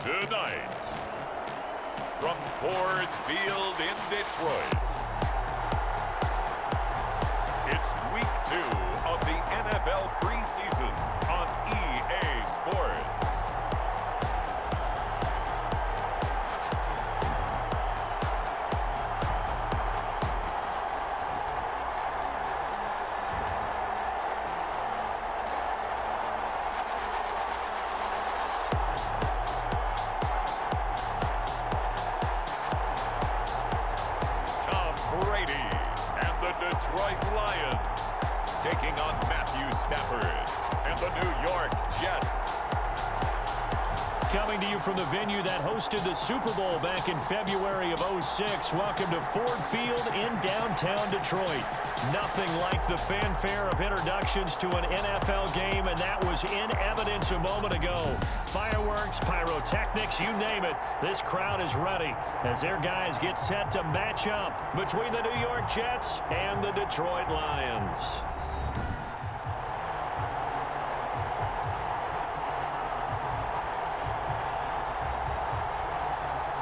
Tonight, from Ford Field in Detroit, it's Week 2 of the NFL preseason on EA Sports. Brady and the Detroit Lions taking on Matthew Stafford and the New York Jets. Coming to you from the venue that hosted the Super Bowl back in February of '06. Welcome to Ford Field in downtown Detroit. Nothing like the fanfare of introductions to an NFL game, and that was in evidence a moment ago. Fireworks, pyrotechnics, you name it. This crowd is ready as their guys get set to match up between the New York Jets and the Detroit Lions.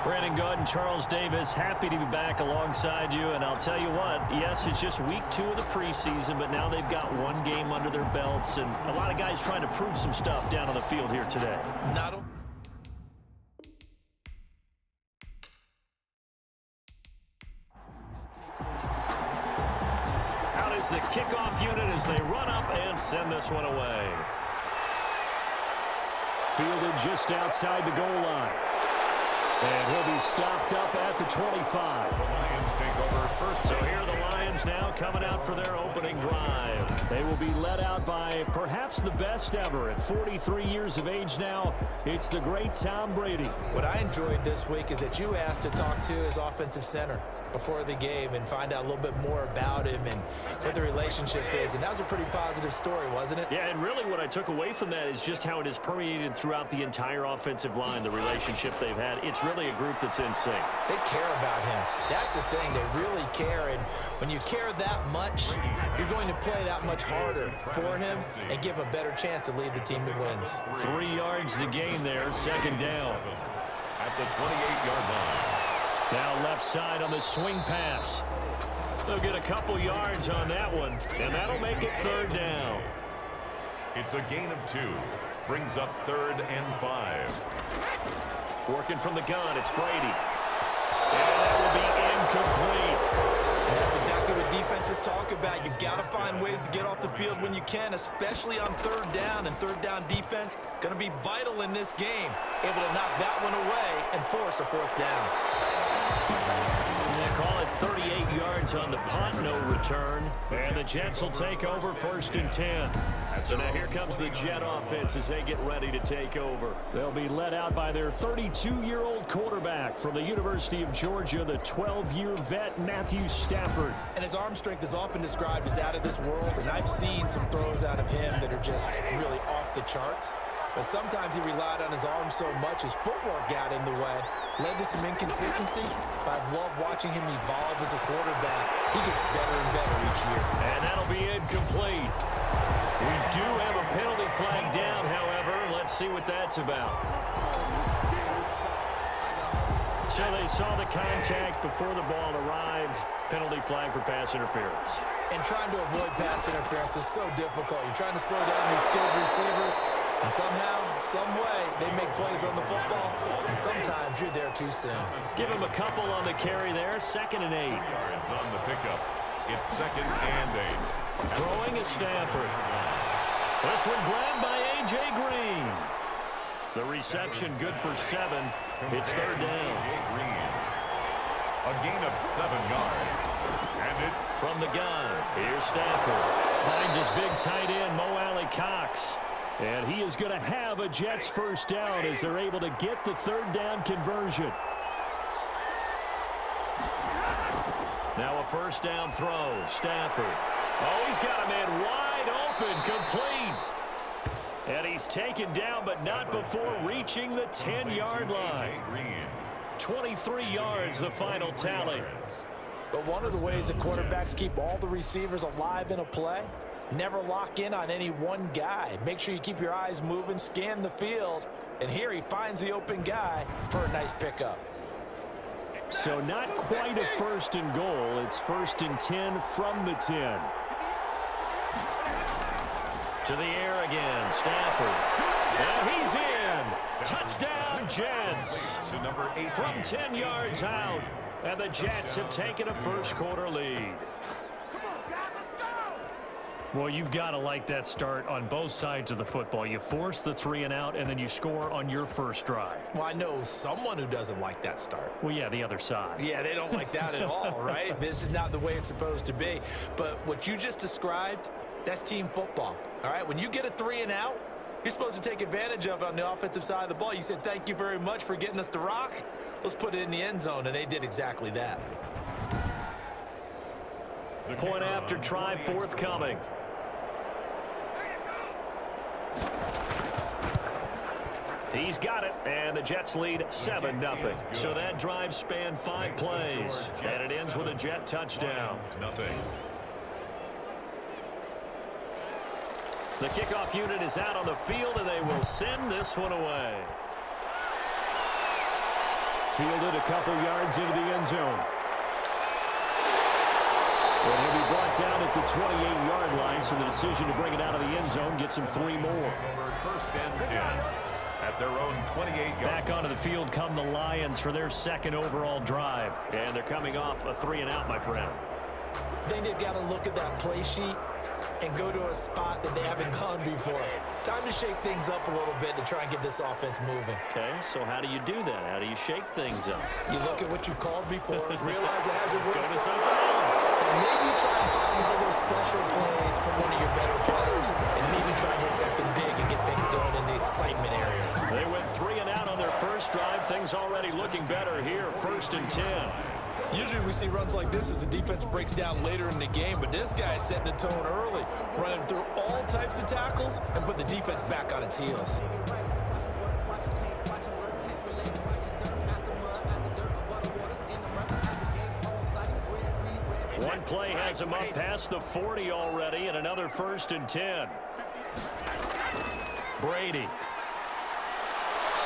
Brandon Good and Charles Davis, happy to be back alongside you. And I'll tell you what, yes, it's just week 2 of the preseason, but now they've got one game under their belts. And a lot of guys trying to prove some stuff down on the field here today. Out is the kickoff unit as they run up and send this one away. Fielded just outside the goal line. And he'll be stopped up at the 25. The Lions take over first. So here are the Lions now coming out for their opening drive. They will be led out by perhaps the best ever at 43 years of age now. It's the great Tom Brady. What I enjoyed this week is that you asked to talk to his offensive center before the game and find out a little bit more about him and what the relationship is. And that was a pretty positive story, wasn't it? Yeah, and really what I took away from that is just how it has permeated throughout the entire offensive line, the relationship they've had. It's really a group that's in sync. They care about him. That's the thing. They really care. And when you care that much, you're going to play that much harder for him and give him a better chance to lead the team to wins. 3 yards the gain there, second down. At the 28-yard line. Now left side on the swing pass. They'll get a couple yards on that one, and that'll make it third down. It's a gain of 2. Brings up 3rd and 5. Working from the gun, it's Brady. And that will be incomplete. And that's exactly what defenses talk about. You've got to find ways to get off the field when you can, especially on third down. And third down defense going to be vital in this game. Able to knock that one away and force a 4th down. They call it 38 yards on the punt, no return. And the Jets will take over 1st and 10. So now here comes the Jet offense as they get ready to take over. They'll be led out by their 32-year-old quarterback from the University of Georgia, the 12-year vet Matthew Stafford. And his arm strength is often described as out of this world, and I've seen some throws out of him that are just really off the charts. But sometimes he relied on his arm so much his footwork got in the way, led to some inconsistency. But I've loved watching him evolve as a quarterback. He gets better and better each year. And that'll be incomplete. We do have a penalty flag down, however. Let's see what that's about. So they saw the contact before the ball arrived. Penalty flag for pass interference. And trying to avoid pass interference is so difficult. You're trying to slow down these skilled receivers, and somehow, some way, they make plays on the football, and sometimes you're there too soon. Give him a couple on the carry there. 2nd and 8. Yards on the pickup. It's 2nd and 8. Throwing is Stafford. This one grabbed by A.J. Green. The reception good for 7. It's 3rd down. A gain of 7 yards. And it's from the gun. Here's Stafford. Finds his big tight end, Mo Alley-Cox. And he is going to have a Jets 1st down as they're able to get the 3rd down conversion. Now a 1st down throw. Stafford. Oh, he's got a man wide open, complete. And he's taken down, but not before reaching the 10-yard line. 23 yards, the final tally. But one of the ways that quarterbacks keep all the receivers alive in a play, never lock in on any one guy. Make sure you keep your eyes moving, scan the field, And here he finds the open guy for a nice pickup. So not quite a 1st and goal. It's 1st and 10 from the 10. To the air again, Stafford. And he's in. Touchdown, Jets. From 10 yards out. And the Jets have taken a first-quarter lead. Well, you've got to like that start on both sides of the football. You force the 3 and out, and then you score on your first drive. Well, I know someone who doesn't like that start. Well, yeah, the other side. Yeah, they don't like that at all, right? This is not the way it's supposed to be. But what you just described, that's team football, all right? When you get a 3 and out, you're supposed to take advantage of it on the offensive side of the ball. You said, thank you very much for getting us the rock. Let's put it in the end zone, and they did exactly that. Point after try forthcoming. He's got it, and the Jets lead 7-0. So that drive spanned 5 plays, and it ends with a Jet touchdown. The kickoff unit is out on the field, and they will send this one away. Fielded a couple yards into the end zone. And he'll be brought down at the 28-yard line, so the decision to bring it out of the end zone gets him 3 more. 1st and 10 at their own 28-yard. Back onto the field come the Lions for their 2nd overall drive. And they're coming off a 3 and out, my friend. I think they've got to look at that play sheet and go to a spot that they haven't gone before. Time to shake things up a little bit to try and get this offense moving. Okay, so how do you do that? How do you shake things up? You look at what you called before, realize it hasn't worked. Go to something else. And maybe try and find one of those special plays from one of your better players, and maybe try and hit something big and get things going in the excitement area. They went 3 and out on their first drive. Things already looking better here. 1st and 10. Usually we see runs like this as the defense breaks down later in the game, but this guy's setting the tone early, running through all types of tackles and put the defense back on its heels. One play has him up past the 40 already, and another 1st and 10. Brady.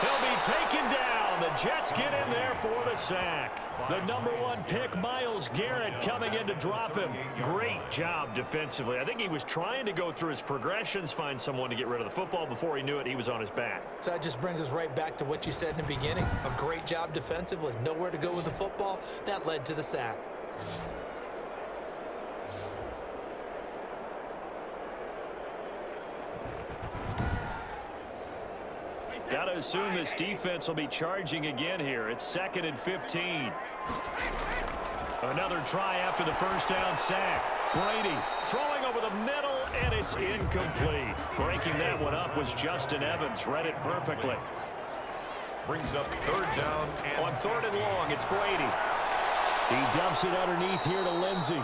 He'll be taken down. The Jets get in there for the sack. The number 1 pick, Myles Garrett, coming in to drop him. Great job defensively. I think he was trying to go through his progressions, find someone to get rid of the football. Before he knew it, he was on his back. So that just brings us right back to what you said in the beginning. A great job defensively. Nowhere to go with the football. That led to the sack. Got to assume this defense will be charging again here. It's 2nd and 15. Another try after the 1st down sack. Brady throwing over the middle, and it's incomplete. Breaking that one up was Justin Evans. Read it perfectly. Brings up 3rd down. And on 3rd and long, it's Brady. He dumps it underneath here to Lindsey.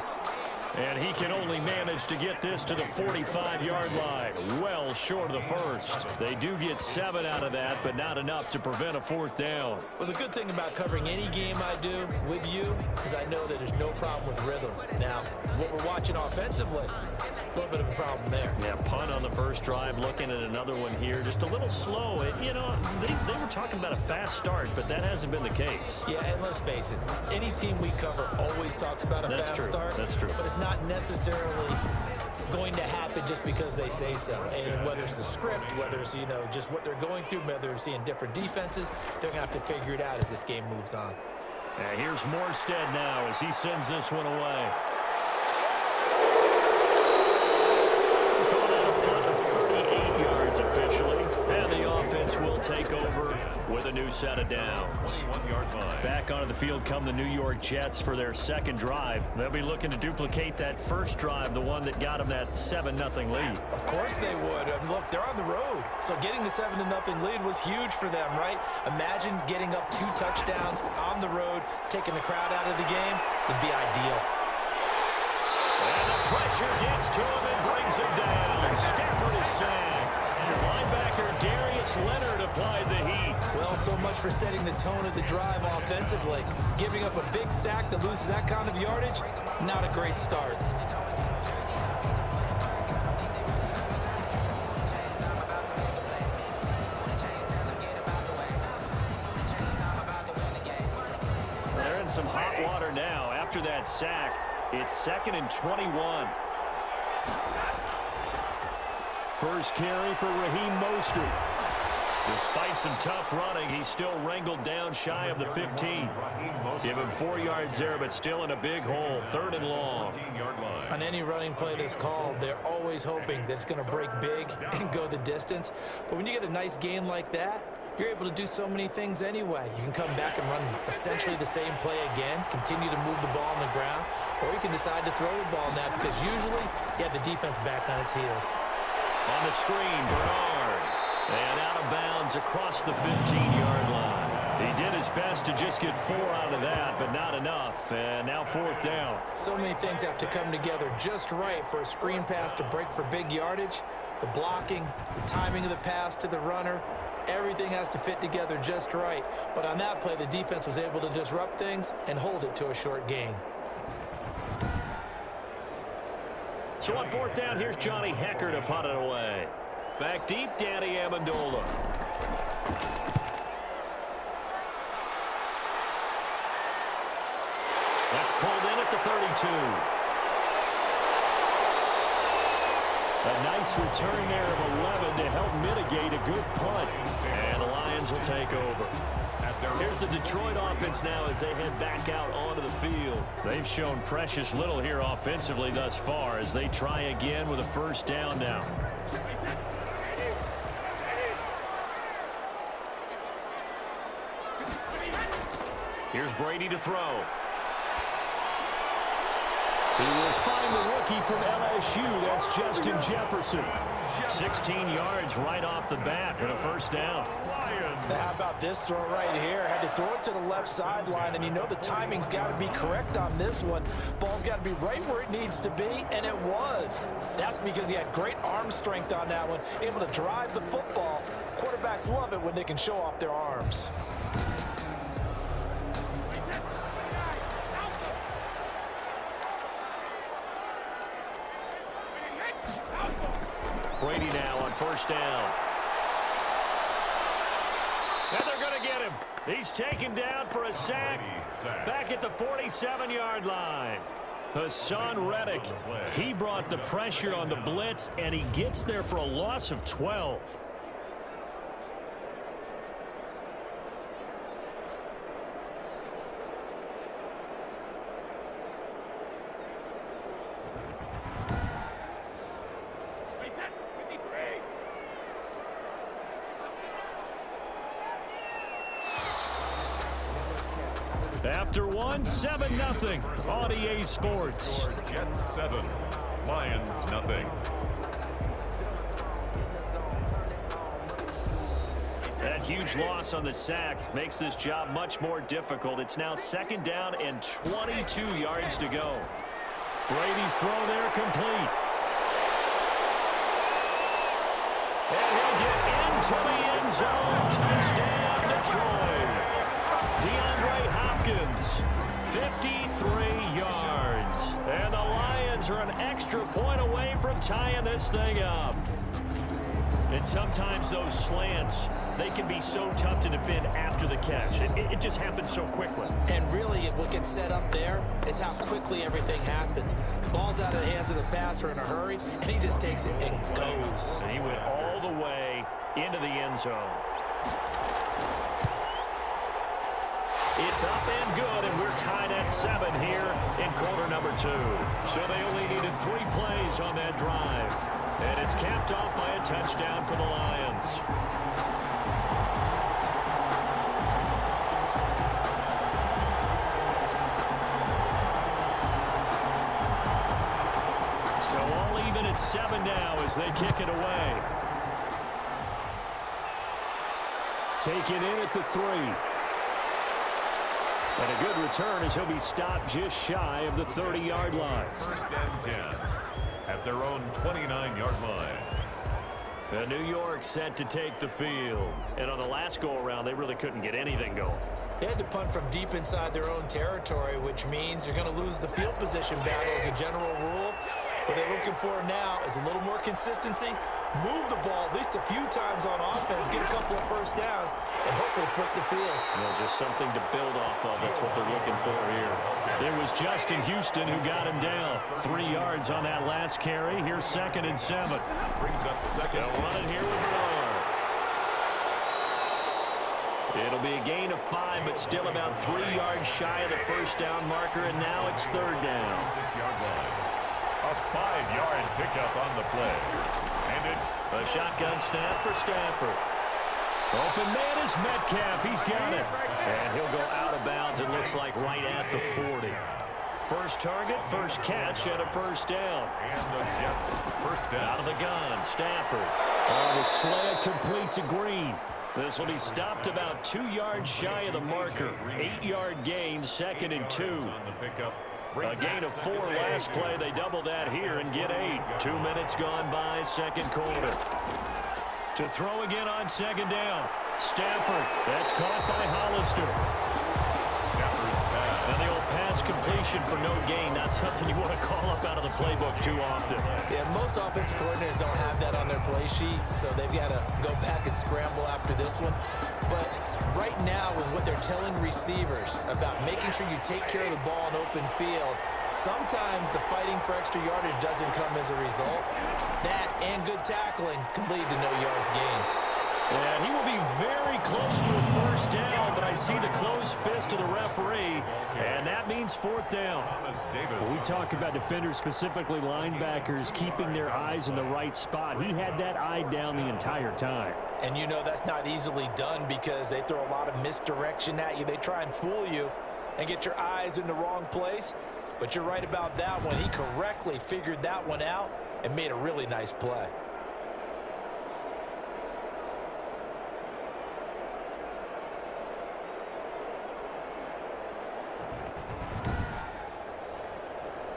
And he can only manage to get this to the 45-yard line. Well short of the first. They do get 7 out of that, but not enough to prevent a 4th down. Well, the good thing about covering any game I do with you is I know that there's no problem with rhythm. Now, what we're watching offensively, a little bit of a problem there. Yeah, punt on the first drive, looking at another one here. Just a little slow. You know, they were talking about a fast start, but that hasn't been the case. Yeah, and let's face it, any team we cover always talks about a fast start. That's true. But it's not necessarily going to happen just because they say so. And whether it's the script, whether it's, you know, just what they're going through, whether they're seeing different defenses, they're going to have to figure it out as this game moves on. Here's Morstead now as he sends this one away. Will take over with a new set of downs. Back onto the field come the New York Jets for their 2nd drive. They'll be looking to duplicate that first drive, the one that got them that 7-0 lead. Of course they would. And look, they're on the road. So getting the 7-0 lead was huge for them, right? Imagine getting up 2 touchdowns on the road, taking the crowd out of the game. Would be ideal. And the pressure gets to him and brings him down. Stafford is sacked. Linebacker Darius Leonard applied the heat. Well, so much for setting the tone of the drive offensively. Giving up a big sack that loses that kind of yardage, not a great start. some hot water now. After that sack, it's 2nd and 21. First carry for Raheem Mostert. Despite some tough running, he's still wrangled down shy of the 15. Give him 4 yards there, but still in a big hole. 3rd and long. On any running play that's called, they're always hoping that it's going to break big and go the distance. But when you get a nice gain like that, you're able to do so many things anyway. You can come back and run essentially the same play again, continue to move the ball on the ground, or you can decide to throw the ball now because usually you have the defense back on its heels. On the screen, Bernard. And out of bounds across the 15-yard line. He did his best to just get 4 out of that, but not enough. And now 4th down. So many things have to come together just right for a screen pass to break for big yardage. The blocking, the timing of the pass to the runner, everything has to fit together just right. But on that play, the defense was able to disrupt things and hold it to a short gain. So on 4th down, here's Johnny Hecker to punt it away. Back deep, Danny Amendola. That's pulled in at the 32. A nice return there of 11 to help mitigate a good punt. And the Lions will take over. Here's the Detroit offense now as they head back out onto the field. They've shown precious little here offensively thus far as they try again with a 1st down now. Here's Brady to throw. He will find the rookie from LSU. That's Justin Jefferson. 16 yards right off the bat and a 1st down. Now, how about this throw right here? Had to throw it to the left sideline, and you know the timing's got to be correct on this one. Ball's got to be right where it needs to be, and it was. That's because he had great arm strength on that one, able to drive the football. Quarterbacks love it when they can show off their arms. Brady now on 1st down. And they're going to get him. He's taken down for a sack back at the 47-yard line. Hassan Reddick, he brought the pressure on the blitz, and he gets there for a loss of 12. After one, 7-0 on EA Sports. Jets 7, Lions nothing. That huge loss on the sack makes this job much more difficult. It's now 2nd down and 22 yards to go. Brady's throw there complete. And he'll get into the end zone. Touchdown, Detroit. DeAndre Hopkins, 53 yards. And the Lions are an extra point away from tying this thing up. And sometimes those slants, they can be so tough to defend after the catch. It just happens so quickly. And really, what gets set up there is how quickly everything happens. Ball's out of the hands of the passer in a hurry, and he just takes it and goes. And he went all the way into the end zone. It's up and good, and we're tied at 7 here in quarter number 2. So they only needed 3 plays on that drive. And it's capped off by a touchdown for the Lions. So all even at 7 now as they kick it away. Taken in at the 3. And a good return as he'll be stopped just shy of the 30-yard line. 1st and 10 at their own 29-yard line. And New York set to take the field. And on the last go-around, they really couldn't get anything going. They had to punt from deep inside their own territory, which means you're going to lose the field position battle as a general rule. What they're looking for now is a little more consistency. Move the ball at least a few times on offense. Get a couple of first downs and hopefully flip the field. Well, just something to build off of. That's what they're looking for here. It was Justin Houston who got him down. 3 yards on that last carry. Here's 2nd and 7. Brings up second. They'll run it here with Bernard. It'll be a gain of 5, but still about 3 yards shy of the first down marker, and now it's 3rd down. 6-yard line. A 5-yard pickup on the play. And it's a shotgun snap for Stafford. Open man is Metcalf. He's got it. And he'll go out of bounds, it looks like, right at the 40. First target, first catch, and a first down. And the Jets first down. Out of the gun, Stafford. The slant complete to Green. This will be stopped about 2 yards shy of the marker. 8-yard gain, 2nd and 2. A gain of 4 last play. They double that here and get 8. 2 minutes gone by, 2nd quarter. To throw again on 2nd down. Stafford. That's caught by Hollister. Stafford's pass. And the old pass completion for no gain. Not something you want to call up out of the playbook too often. Yeah, most offensive coordinators don't have that on their play sheet, so they've got to go back and scramble after this one. But right now, with what they're telling receivers about making sure you take care of the ball in open field, sometimes the fighting for extra yardage doesn't come as a result. That and good tackling can lead to no yards gained. And he will be very close to a first down, but I see the closed fist of the referee, and that means 4th down. We talk about defenders, specifically linebackers, keeping their eyes in the right spot. He had that eye down the entire time. And you know that's not easily done because they throw a lot of misdirection at you. They try and fool you and get your eyes in the wrong place. But you're right about that one. He correctly figured that one out and made a really nice play.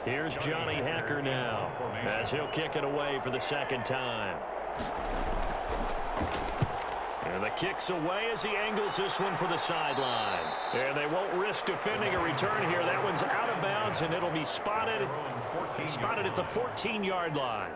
Here's Johnny Hacker now as he'll kick it away for the 2nd time. And the kick's away as he angles this one for the sideline. And they won't risk defending a return here. That one's out of bounds, and it'll be spotted at the 14-yard line.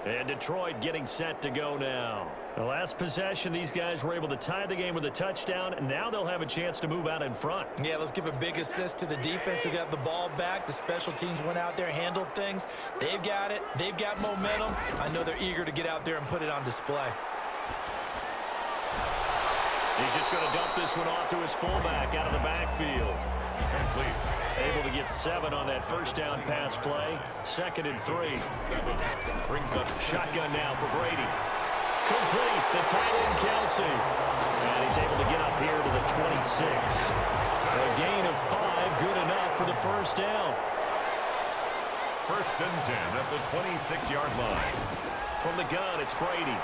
And Detroit getting set to go now. The last possession, these guys were able to tie the game with a touchdown, and now they'll have a chance to move out in front. Yeah, let's give a big assist to the defense who got the ball back. The special teams went out there, handled things. They've got it. They've got momentum. I know they're eager to get out there and put it on display. He's just going to dump this one off to his fullback out of the backfield. Complete. Able to get 7 on that first down pass play. 2nd and 3. Brings up Shotgun now for Brady. Complete. The tight end, Kelsey. And he's able to get up here to the 26. A gain of 5. Good enough for the first down. 1st and 10 at the 26-yard line. From the gun, it's Brady.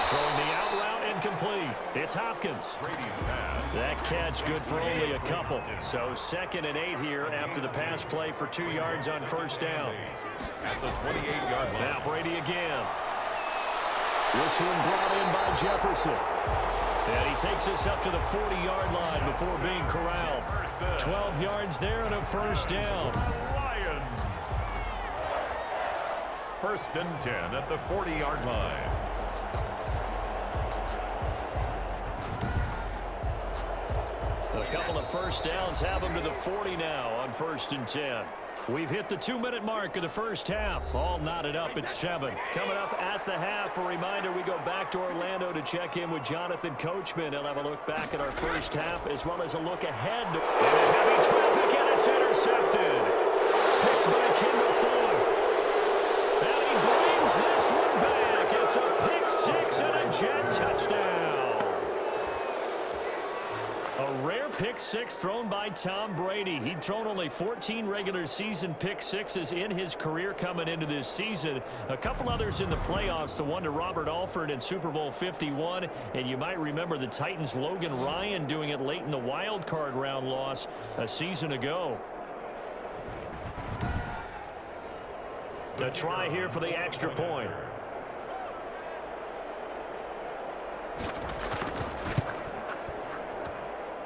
Throwing the out route incomplete. It's Hopkins. Brady's pass. That catch good for only a couple. So 2nd and 8 here after the pass play for 2 yards on first down. At the 28-yard line. Now Brady again. This one brought in by Jefferson. And he takes us up to the 40-yard line before being corralled. 12 yards there and a first down. Lions. 1st and 10 at the 40-yard line. A couple of first downs have them to the 40 now on 1st and 10. We've hit the 2-minute mark of the first half. All knotted up at 7. Coming up at the half, a reminder, we go back to Orlando to check in with Jonathan Coachman. He'll have a look back at our first half as well as a look ahead. And heavy traffic, and it's intercepted. Picked by Kendall Fuller. And he brings this one back. It's a pick 6 and a Jet touchdown. A rare pick 6 thrown by Tom Brady. He'd thrown only 14 regular season pick 6s in his career coming into this season. A couple others in the playoffs, the one to Robert Alford in Super Bowl 51. And you might remember the Titans' Logan Ryan doing it late in the wild card round loss a season ago. A try here for the extra point.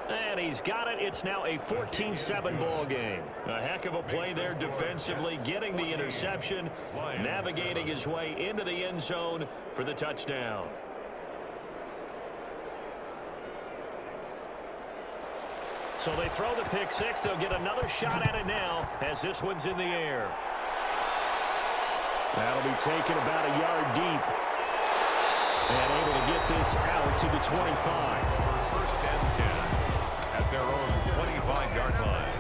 And he's got it. It's now a 14-7 ball game. A heck of a play there defensively, getting the interception, navigating his way into the end zone for the touchdown. So they throw the pick six. They'll get another shot at it now as this one's in the air. That'll be taken about a yard deep. And able to get this out to the 25. First and 10 at their own 25-yard line.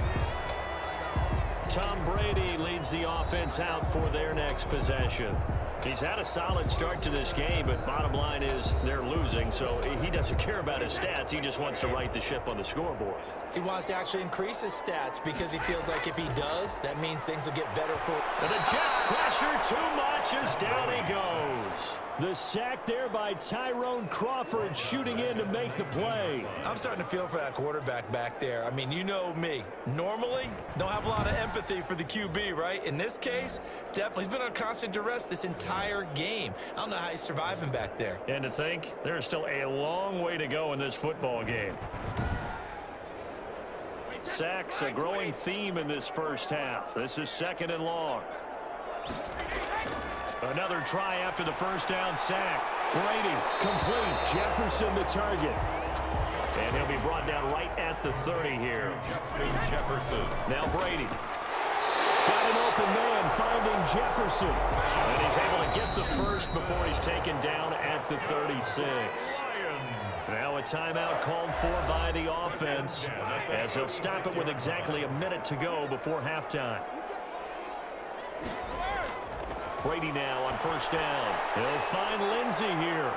Tom Brady leads the offense out for their next possession. He's had a solid start to this game, but bottom line is they're losing, so he doesn't care about his stats. He just wants to right the ship on the scoreboard. He wants to actually increase his stats because he feels like if he does, that means things will get better for him. And the Jets pressure too much as down he goes. The sack there by Tyrone Crawford shooting in to make the play. I'm starting to feel for that quarterback back there. I mean, you know me. Normally, don't have a lot of empathy for the QB, right? In this case, definitely. He's been on constant duress this entire game. I don't know how he's surviving back there. And to think, there's still a long way to go in this football game. Sacks, a growing theme in this first half. This is second and long. Another try after the first down sack. Brady, complete. Jefferson the target. And he'll be brought down right at the 30 here. Justin Jefferson. Now Brady. Got an open man finding Jefferson. And he's able to get the first before he's taken down at the 36. Now a timeout called for by the offense as he'll stop it with exactly a minute to go before halftime. Brady now on first down. He'll find Lindsey here.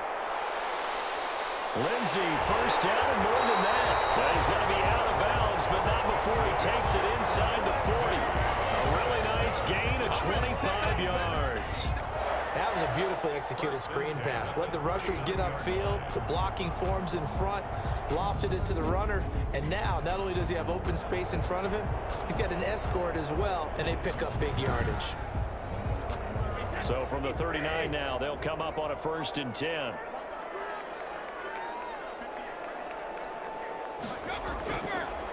Lindsey, first down and more than that. Well, he's going to be out of bounds, but not before he takes it inside the 40. A really nice gain of 25 yards. That was a beautifully executed screen pass. Let the rushers get upfield. The blocking forms in front. Lofted it to the runner. And now, not only does he have open space in front of him, he's got an escort as well, and they pick up big yardage. So from the 39 now, they'll come up on a 1st and 10.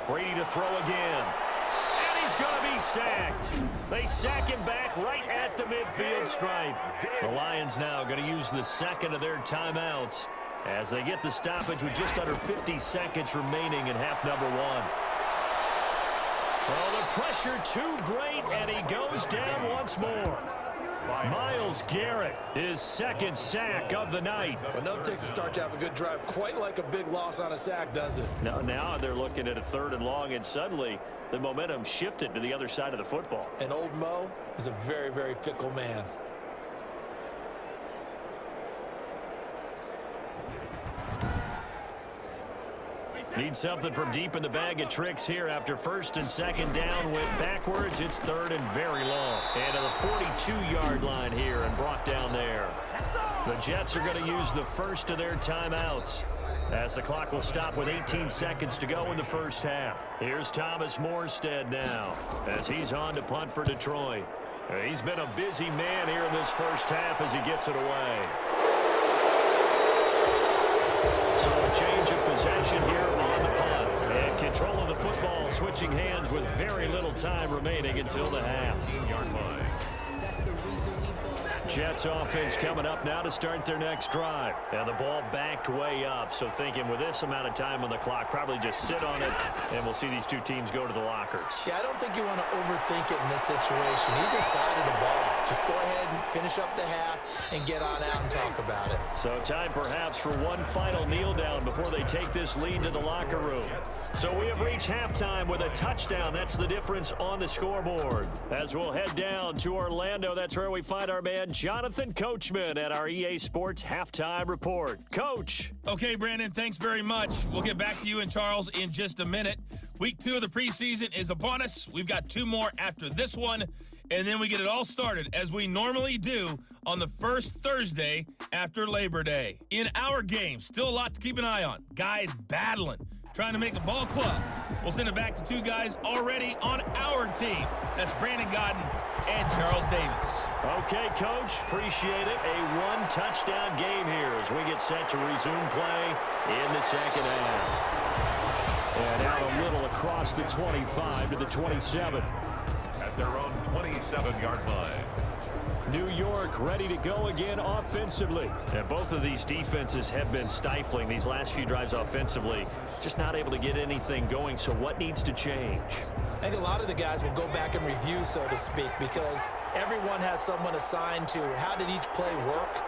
Brady to throw again. And he's going to be sacked. They sack him back right at the midfield stripe. The Lions now going to use the second of their timeouts as they get the stoppage with just under 50 seconds remaining in half number 1. Well, the pressure too great, and he goes down once more. Myles Garrett, his second sack of the night. Enough takes a start to have a good drive. Quite like a big loss on a sack, does it? Now they're looking at a 3rd and long, and suddenly the momentum shifted to the other side of the football. And old Mo is a very, very fickle man. Need something from deep in the bag of tricks here after 1st and 2nd down. Went backwards. It's 3rd and very long. And to the 42-yard line here and brought down there. The Jets are going to use the first of their timeouts as the clock will stop with 18 seconds to go in the first half. Here's Thomas Morstead now as he's on to punt for Detroit. He's been a busy man here in this first half as he gets it away. So a change of possession here on the punt. And control of the football switching hands with very little time remaining until the half. 15-yard line. Jets offense coming up now to start their next drive. And the ball backed way up. So thinking with this amount of time on the clock, probably just sit on it, and we'll see these two teams go to the lockers. Yeah, I don't think you want to overthink it in this situation. Either side of the ball. Just go ahead and finish up the half and get on out and talk about it. So time perhaps for one final kneel down before they take this lead to the locker room. So we have reached halftime with a touchdown. That's the difference on the scoreboard. As we'll head down to Orlando, that's where we find our man Jonathan Coachman at our EA Sports Halftime Report. Coach. Okay, Brandon, thanks very much. We'll get back to you and Charles in just a minute. Week 2 of the preseason is upon us. We've got 2 more after this one, and then we get it all started as we normally do on the first Thursday after Labor Day. In our game, still a lot to keep an eye on. Guys battling, trying to make a ball club. We'll send it back to 2 guys already on our team. That's Brandon Godden and Charles Davis. Okay, Coach, appreciate it. A 1-touchdown game here as we get set to resume play in the second half. And out a little across the 25 to the 27. At their own 27-yard line. New York ready to go again offensively. And both of these defenses have been stifling these last few drives offensively. Just not able to get anything going, so what needs to change? I think a lot of the guys will go back and review, so to speak, because everyone has someone assigned to how did each play work.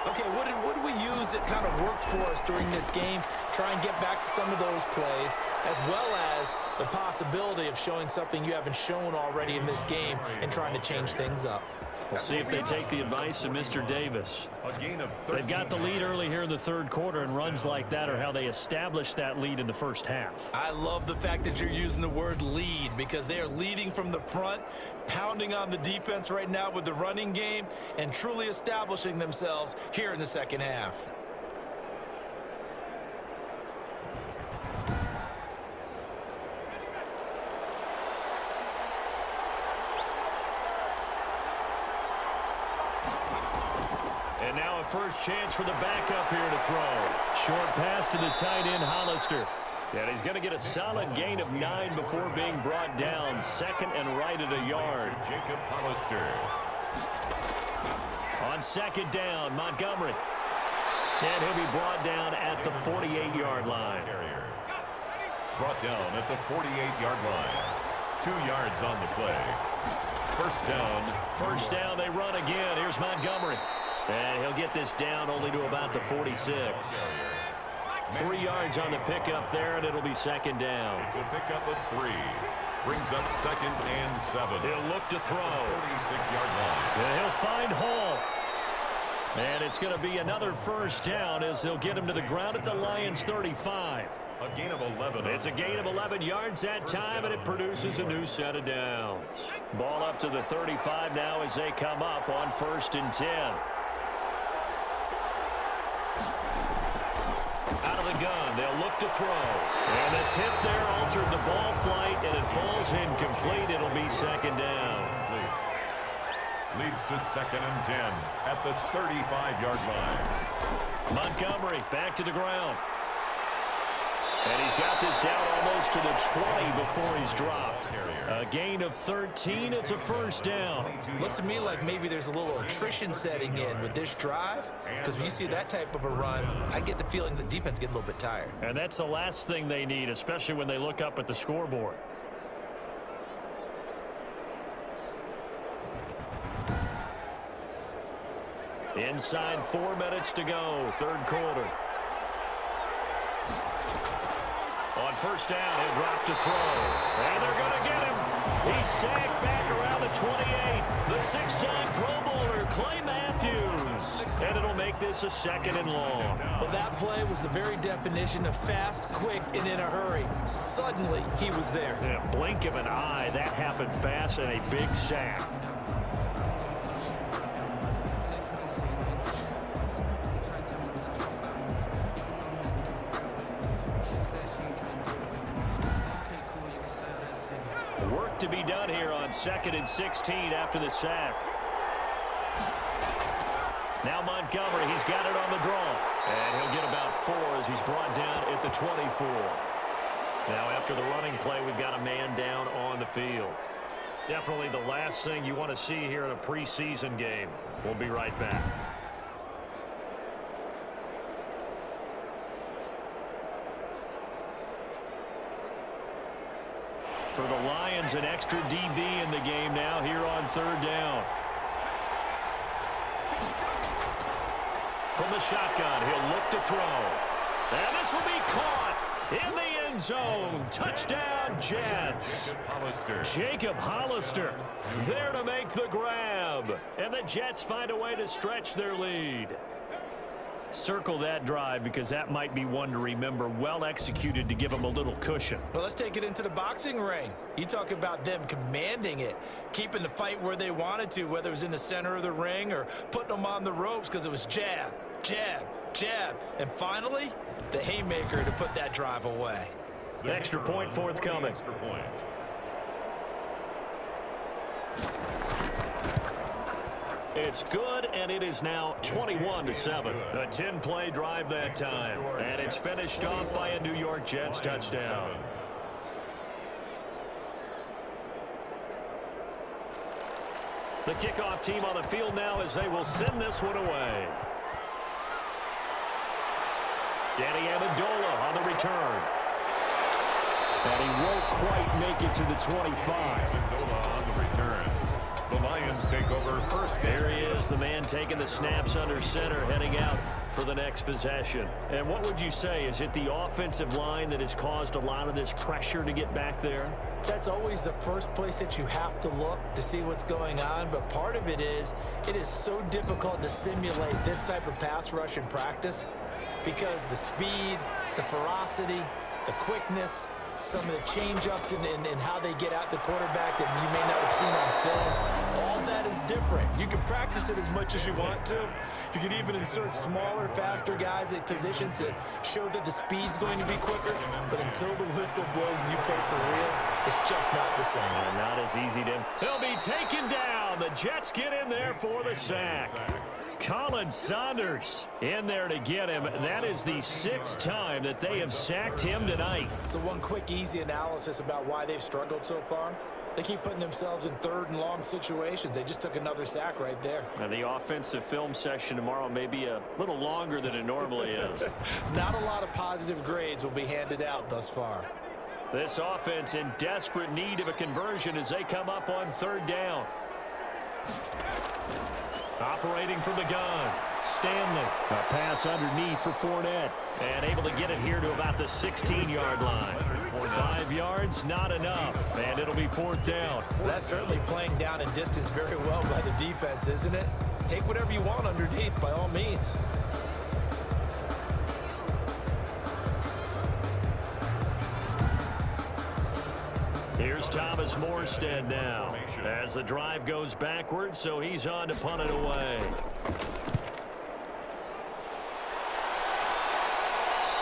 Okay, what did we use that kind of worked for us during this game? Try and get back to some of those plays, as well as the possibility of showing something you haven't shown already in this game and trying to change things up. We'll see if they take the advice of Mr. Davis. They've got the lead early here in the third quarter, and runs like that are how they establish that lead in the first half. I love the fact that you're using the word lead, because they are leading from the front, pounding on the defense right now with the running game, and truly establishing themselves here in the second half. And now a first chance for the backup here to throw. Short pass to the tight end, Hollister. And he's going to get a solid gain of 9 before being brought down. Second and right at a yard. Jacob Hollister. On second down, Montgomery. And he'll be brought down at the 48-yard line. Brought down at the 48-yard line. 2 yards on the play. First down. First down, they run again. Here's Montgomery. And he'll get this down only to about the 46. 3 yards on the pickup there, and it'll be second down. It's a pickup of 3. Brings up second and 7. He'll look to throw. 46-yard line. And he'll find Hall. And it's going to be another first down as they'll get him to the ground at the Lions' 35. A gain of 11. It's a gain of 11 yards that time, and it produces a new set of downs. Ball up to the 35 now as they come up on 1st and 10. Out of the gun, they'll look to throw. And the tip there altered the ball flight, and it falls incomplete. It'll be second down. Leads to second and 10 at the 35-yard line. Montgomery back to the ground. And he's got this down almost to the 20 before he's dropped. A gain of 13. It's a first down. Looks to me like maybe there's a little attrition setting in with this drive, because when you see that type of a run, I get the feeling the defense getting a little bit tired. And that's the last thing they need, especially when they look up at the scoreboard. Inside 4 minutes to go, third quarter. On first down, he'll drop to throw. And they're going to get him. He's sacked back around the 28. The 6-time Pro Bowler, Clay Matthews. And it'll make this a second and long. Well, that play was the very definition of fast, quick, and in a hurry. Suddenly, he was there. Yeah, blink of an eye, that happened fast, and a big sack. Work to be done here on 2nd and 16 after the sack. Now Montgomery, he's got it on the draw. And he'll get about 4 as he's brought down at the 24. Now after the running play, we've got a man down on the field. Definitely the last thing you want to see here in a preseason game. We'll be right back. For the Lions, an extra DB in the game now here on third down. From the shotgun, he'll look to throw. And this will be caught in the end zone. Touchdown, Jets. Jacob Hollister there to make the grab. And the Jets find a way to stretch their lead. Circle that drive because that might be one to remember. Well executed to give them a little cushion. Well, let's take it into the boxing ring. You talk about them commanding it, keeping the fight where they wanted to, whether it was in the center of the ring or putting them on the ropes because it was jab, jab, jab. And finally, the haymaker to put that drive away. Extra point forthcoming. It's good, and it is now 21-7. A 10-play drive that time. And it's finished off by a New York Jets touchdown. The kickoff team on the field now as they will send this one away. Danny Amendola on the return. And he won't quite make it to the 25. Amendola on the return. The Lions take over first. There he is, the man taking the snaps under center, heading out for the next possession. And what would you say? Is it the offensive line that has caused a lot of this pressure to get back there? That's always the first place that you have to look to see what's going on, but part of it is so difficult to simulate this type of pass rush in practice because the speed, the ferocity, the quickness, some of the change-ups and how they get at the quarterback that you may not have seen on film, all that is different. You can practice it as much as you want to. You can even insert smaller, faster guys at positions that show that the speed's going to be quicker, but until the whistle blows and you play for real, it's just not the same. Not as easy to... He'll be taken down. The Jets get in there for the sack. Colin Saunders in there to get him. That is the 6th time that they have sacked him tonight. So one quick, easy analysis about why they've struggled so far. They keep putting themselves in 3rd and long situations. They just took another sack right there. And the offensive film session tomorrow may be a little longer than it normally is. Not a lot of positive grades will be handed out thus far. This offense in desperate need of a conversion as they come up on 3rd down. Operating from the gun, Stanley. A pass underneath for Fournette. And able to get it here to about the 16-yard line. 5 yards, not enough. And it'll be 4th down. Well, that's certainly playing down in distance very well by the defense, isn't it? Take whatever you want underneath, by all means. Here's Thomas Morstead now as the drive goes backwards, so he's on to punt it away.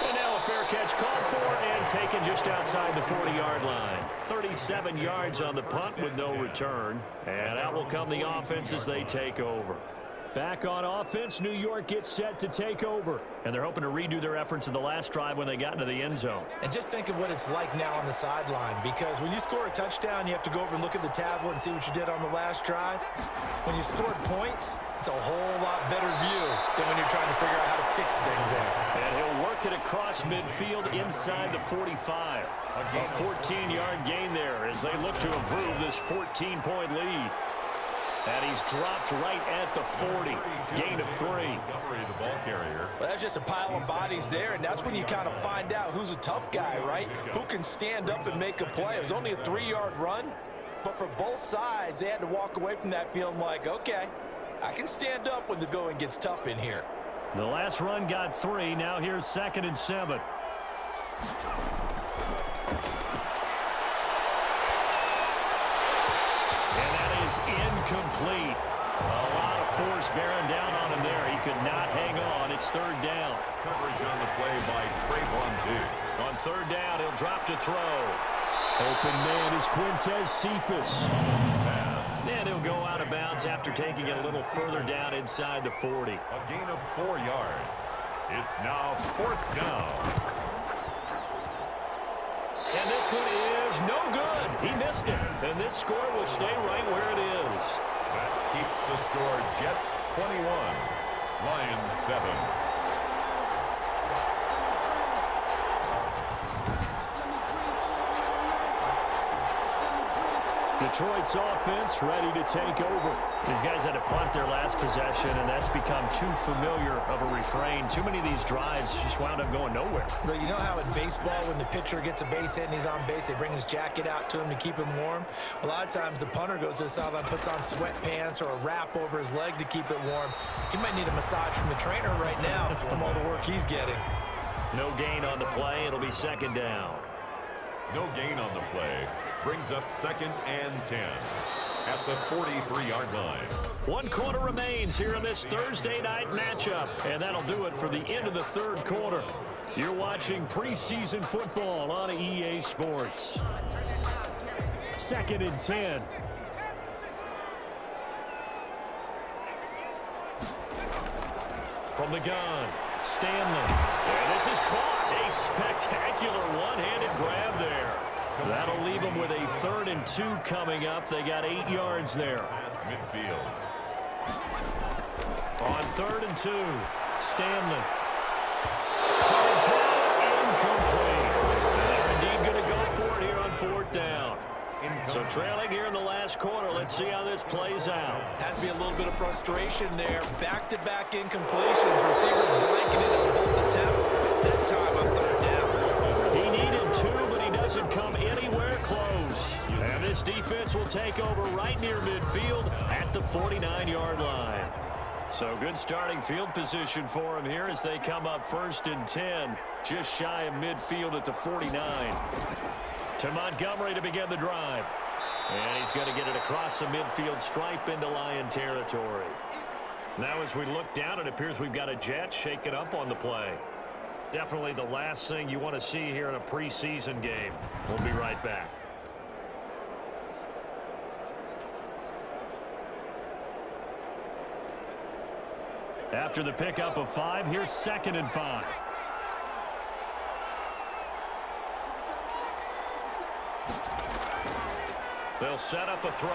And now a fair catch called for and taken just outside the 40-yard line. 37 yards on the punt with no return. And out will come the offense as they take over. Back on offense, New York gets set to take over. And they're hoping to redo their efforts in the last drive when they got into the end zone. And just think of what it's like now on the sideline, because when you score a touchdown, you have to go over and look at the tablet and see what you did on the last drive. When you scored points, it's a whole lot better view than when you're trying to figure out how to fix things there. And he'll work it across midfield inside the 45. A 14-yard gain there as they look to improve this 14-point lead. And he's dropped right at the 40. Gain of 3. Well, that's just a pile of bodies there, and that's when you kind of find out who's a tough guy, right? Who can stand up and make a play. It was only a 3-yard run, but for both sides, they had to walk away from that feeling like, okay, I can stand up when the going gets tough in here. The last run got 3. Now here's 2nd and 7. Incomplete. A lot of force bearing down on him there. He could not hang on. It's 3rd down. Coverage on the play by Trayvon Diggs. On 3rd down, he'll drop to throw. Open man is Quintez Cephas. And he'll go out of bounds after taking it a little further down inside the 40. A gain of 4 yards. It's now 4th down. And this one is no good. He missed it. And this score will stay right where it is. That keeps the score Jets 21, Lions 7. Detroit's offense ready to take over. These guys had to punt their last possession, and that's become too familiar of a refrain. Too many of these drives just wound up going nowhere. But you know how in baseball, when the pitcher gets a base hit and he's on base, they bring his jacket out to him to keep him warm? A lot of times the punter goes to the sideline, puts on sweatpants or a wrap over his leg to keep it warm. He might need a massage from the trainer right now from all the work he's getting. No gain on the play. It'll be 2nd down. No gain on the play. Brings up 2nd and 10 at the 43-yard line. 1 quarter remains here in this Thursday night matchup, and that'll do it for the end of the 3rd quarter. You're watching preseason football on EA Sports. 2nd and 10. From the gun, Stanley. And this is caught. A spectacular one-handed grab there. That'll leave them with a 3rd and 2 coming up. They got 8 yards there. midfield. On 3rd and 2, Stanley. Incomplete. They're indeed going to go for it here on 4th down. So trailing here in the last quarter. Let's see how this plays out. Has to be a little bit of frustration there. Back-to-back incompletions. Receivers blanketed on both attempts. This time on 3rd down. He needed 2, but he doesn't come anywhere close. And this defense will take over right near midfield at the 49-yard line. So good starting field position for him here as they come up 1st and 10, just shy of midfield at the 49. To Montgomery to begin the drive. And he's going to get it across the midfield stripe into Lion territory. Now as we look down, it appears we've got a Jet shaken up on the play. Definitely the last thing you want to see here in a preseason game. We'll be right back. After the pickup of 5, here's 2nd and 5. They'll set up a throw.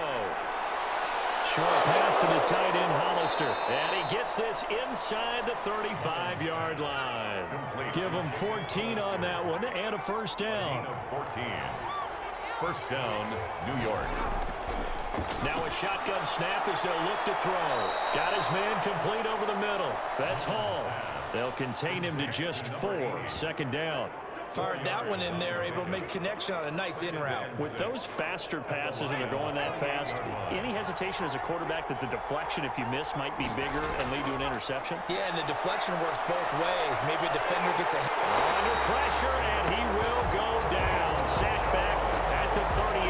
Short pass to the tight end, Hollister. And he gets this inside the 35-yard line. Give him 14 on that one and a 1st down. 14. 1st down, New York. Now a shotgun snap as they'll look to throw. Got his man complete over the middle. That's Hall. They'll contain him to just 4. 2nd down. Fired that one in there, able to make connection on a nice in route. With those faster passes and they're going that fast, any hesitation as a quarterback that the deflection, if you miss, might be bigger and lead to an interception? Yeah, and the deflection works both ways. Maybe a defender gets a hit. Under pressure, and he will go down. Sacked back at the 38.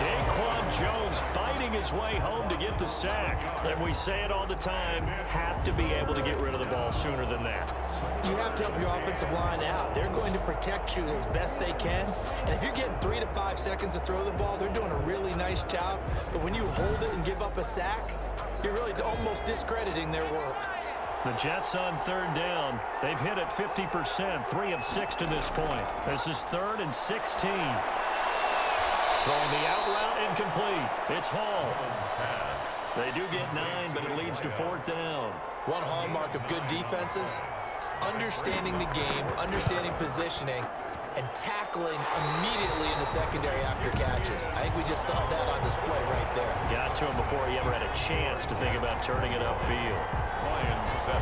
Daquan Jones fighting his way home to get the sack. And we say it all the time, have to be able to get rid of the ball sooner than that. You have to help your offensive line out. They're going to protect you as best they can. And if you're getting 3 to 5 seconds to throw the ball, they're doing a really nice job. But when you hold it and give up a sack, you're really almost discrediting their work. The Jets on 3rd down. They've hit it 50%, 3 of 6 to this point. This is 3rd and 16. Throwing the out route incomplete. It's Hall. They do get 9, but it leads to 4th down. One hallmark of good defenses is understanding the game, understanding positioning, and tackling immediately in the secondary after catches. I think we just saw that on display right there. Got to him before he ever had a chance to think about turning it upfield. Lions 7.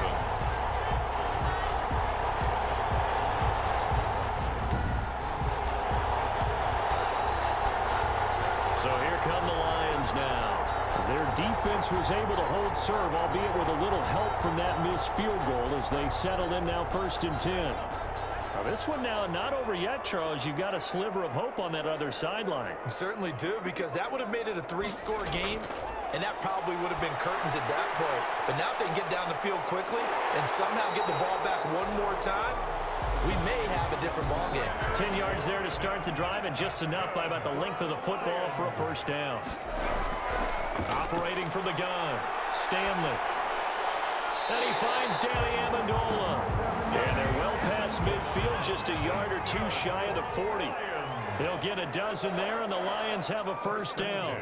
So here come the Lions now. Their defense was able to hold serve, albeit with a little help from that missed field goal as they settled in now 1st and 10. Now this one now not over yet, Charles. You've got a sliver of hope on that other sideline. You certainly do, because that would have made it a 3-score game, and that probably would have been curtains at that point. But now if they can get down the field quickly and somehow get the ball back one more time, we may have a different ball game. 10 yards there to start the drive, and just enough by about the length of the football for a 1st down. Operating from the gun, Stanley. And he finds Danny Amendola. And they're well past midfield, just a yard or 2 shy of the 40. They'll get a dozen there, and the Lions have a 1st down.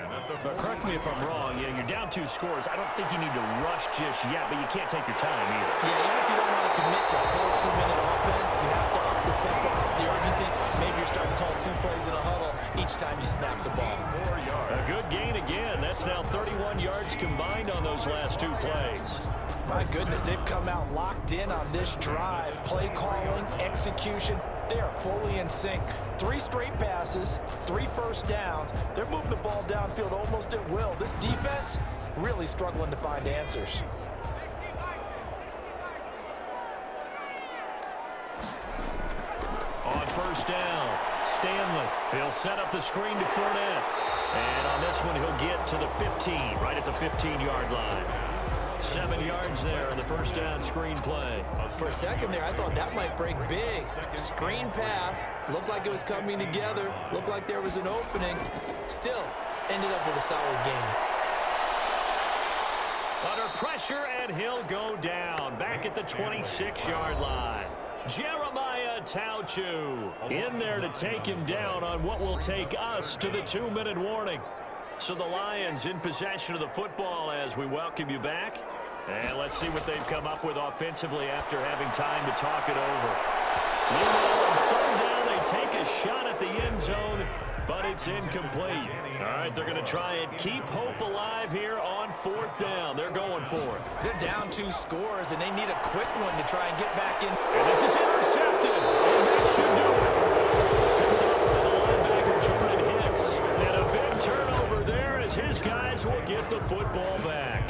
But correct me if I'm wrong, you're down 2 scores. I don't think you need to rush just yet, but you can't take your time either. Yeah, even if you don't want to commit to a full 2-minute offense, you have to up the tempo, up the urgency. Maybe you're starting to call 2 plays in a huddle each time you snap the ball. 4 yards. A good gain again. That's now 31 yards combined on those last 2 plays. My goodness, they've come out locked in on this drive. Play calling, execution, they are fully in sync. 3 straight passes, 3 1st downs. They're moving the ball downfield almost at will. This defense really struggling to find answers. On 1st down, Stanley. He'll set up the screen to Fournette. And on this one, he'll get to the 15, right at the 15-yard line. 7 yards there in the 1st down screen play. For a second there, I thought that might break big. Screen pass, looked like it was coming together, looked like there was an opening. Still, ended up with a solid game. Under pressure, and he'll go down. Back at the 26-yard line. Jeremiah Tauchu in there to take him down on what will take us to the 2-minute warning. So the Lions in possession of the football as we welcome you back. And let's see what they've come up with offensively after having time to talk it over. Meanwhile, on third down, they take a shot at the end zone, but it's incomplete. All right, they're going to try and keep hope alive here on fourth down. They're going for it. They're down 2 scores, and they need a quick one to try and get back in. And this is intercepted, and that should do it. Picked up by the linebacker, Jordan Hicks. And a big turnover there as his guys will get the football back.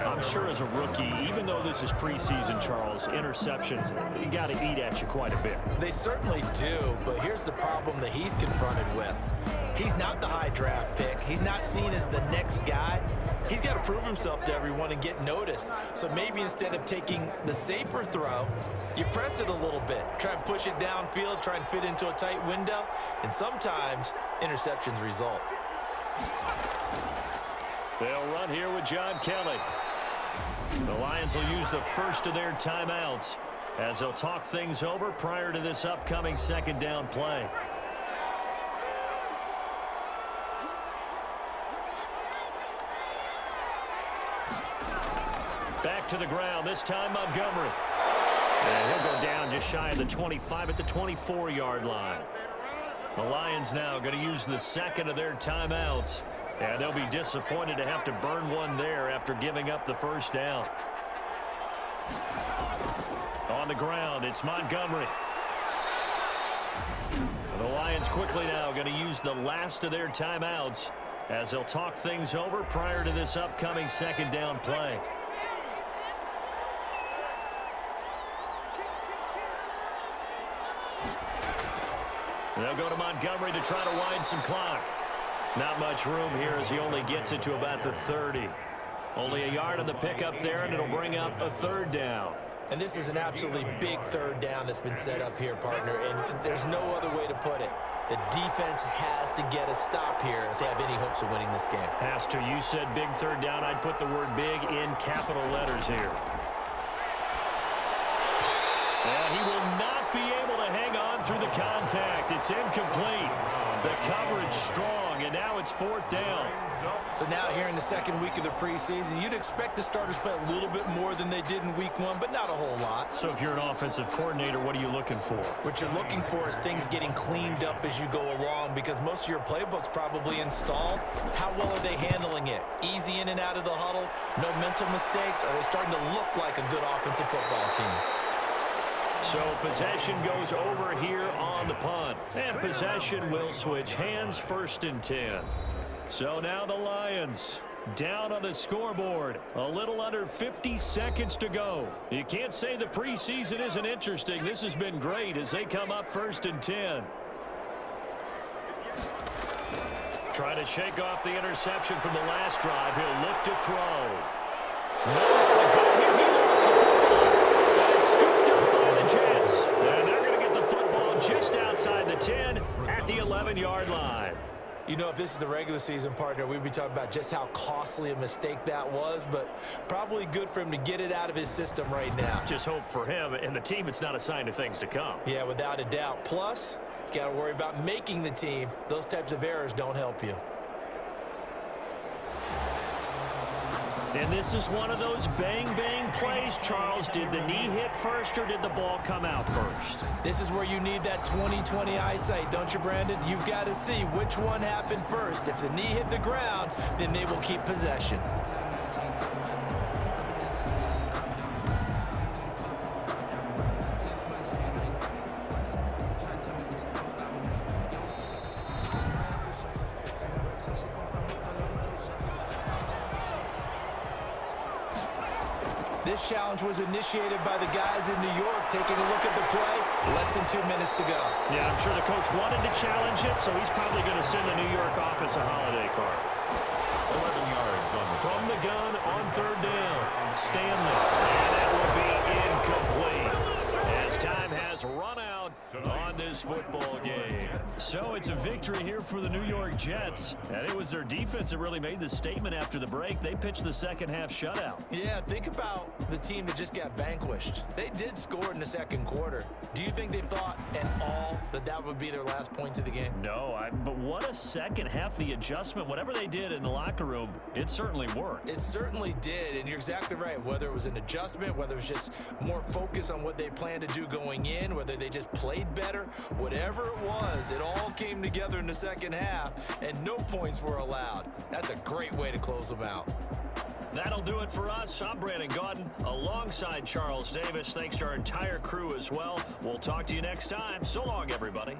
I'm sure as a rookie, even though this is preseason, Charles, interceptions, you got to eat at you quite a bit. They certainly do, but here's the problem that he's confronted with. He's not the high draft pick. He's not seen as the next guy. He's got to prove himself to everyone and get noticed. So maybe instead of taking the safer throw, you press it a little bit. Try and push it downfield, try and fit into a tight window, and sometimes interceptions result. They'll run here with John Kelly. The Lions will use the first of their timeouts as they'll talk things over prior to this upcoming second down play. Back to the ground, this time Montgomery. And he'll go down just shy of the 25 at the 24-yard line. The Lions now going to use the second of their timeouts. And they'll be disappointed to have to burn one there after giving up the first down. On the ground, it's Montgomery. The Lions quickly now going to use the last of their timeouts as they'll talk things over prior to this upcoming second down play. They'll go to Montgomery to try to wind some clock. Not much room here as he only gets it to about the 30. Only a yard on the pickup there, and it'll bring up a third down. And this is an absolutely big third down that's been set up here, partner, and there's no other way to put it. The defense has to get a stop here if they have any hopes of winning this game. Has to. You said big third down. I'd put the word big in capital letters here. And he will not be able to hang on through the contact. It's incomplete. The coverage strong, and now it's fourth down. So now here in the second week of the preseason, you'd expect the starters to play a little bit more than they did in week 1, but not a whole lot. So if you're an offensive coordinator, what are you looking for? What you're looking for is things getting cleaned up as you go along, because most of your playbook's probably installed. How well are they handling it? Easy in and out of the huddle, no mental mistakes? Are they starting to look like a good offensive football team? So possession goes over here on the punt. And possession will switch hands, 1st and 10. So now the Lions down on the scoreboard. A little under 50 seconds to go. You can't say the preseason isn't interesting. This has been great as they come up 1st and 10. Trying to shake off the interception from the last drive. He'll look to throw. Nowhere to go here. He lost the football. And it's scooped up by the Jets. And they're going to get the football just outside the 10 at the 11-yard line. You know, if this is the regular season, partner, we'd be talking about just how costly a mistake that was, but probably good for him to get it out of his system right now. Just hope for him and the team it's not a sign of things to come. Yeah, without a doubt. Plus, you got to worry about making the team. Those types of errors don't help you. And this is one of those bang-bang plays, Charles. Did the knee hit first or did the ball come out first? This is where you need that 20/20 eyesight, don't you, Brandon? You've got to see which one happened first. If the knee hit the ground, then they will keep possession. This challenge was initiated by the guys in New York. Taking a look at the play, less than 2 minutes to go. Yeah, I'm sure the coach wanted to challenge it, so he's probably going to send the New York office a holiday card. 11 yards on the From the gun on third down, Stanley. And that will be incomplete as time has run out on this football game. So it's a victory here for the New York Jets. And it was their defense that really made the statement after the break. They pitched the second half shutout. Yeah, think about the team that just got vanquished. They did score in the second quarter. Do you think they thought at all that that would be their last points of the game? No, but what a second half. The adjustment, whatever they did in the locker room, it certainly worked. It certainly did, and you're exactly right. Whether it was an adjustment, whether it was just more focus on what they planned to do going in, whether they just played better, whatever it was, it all came together in the second half, and no points were allowed. That's a great way to close them out. That'll do it for us. I'm Brandon Gaudin alongside Charles Davis. Thanks to our entire crew as well. We'll talk to you next time. So long, everybody.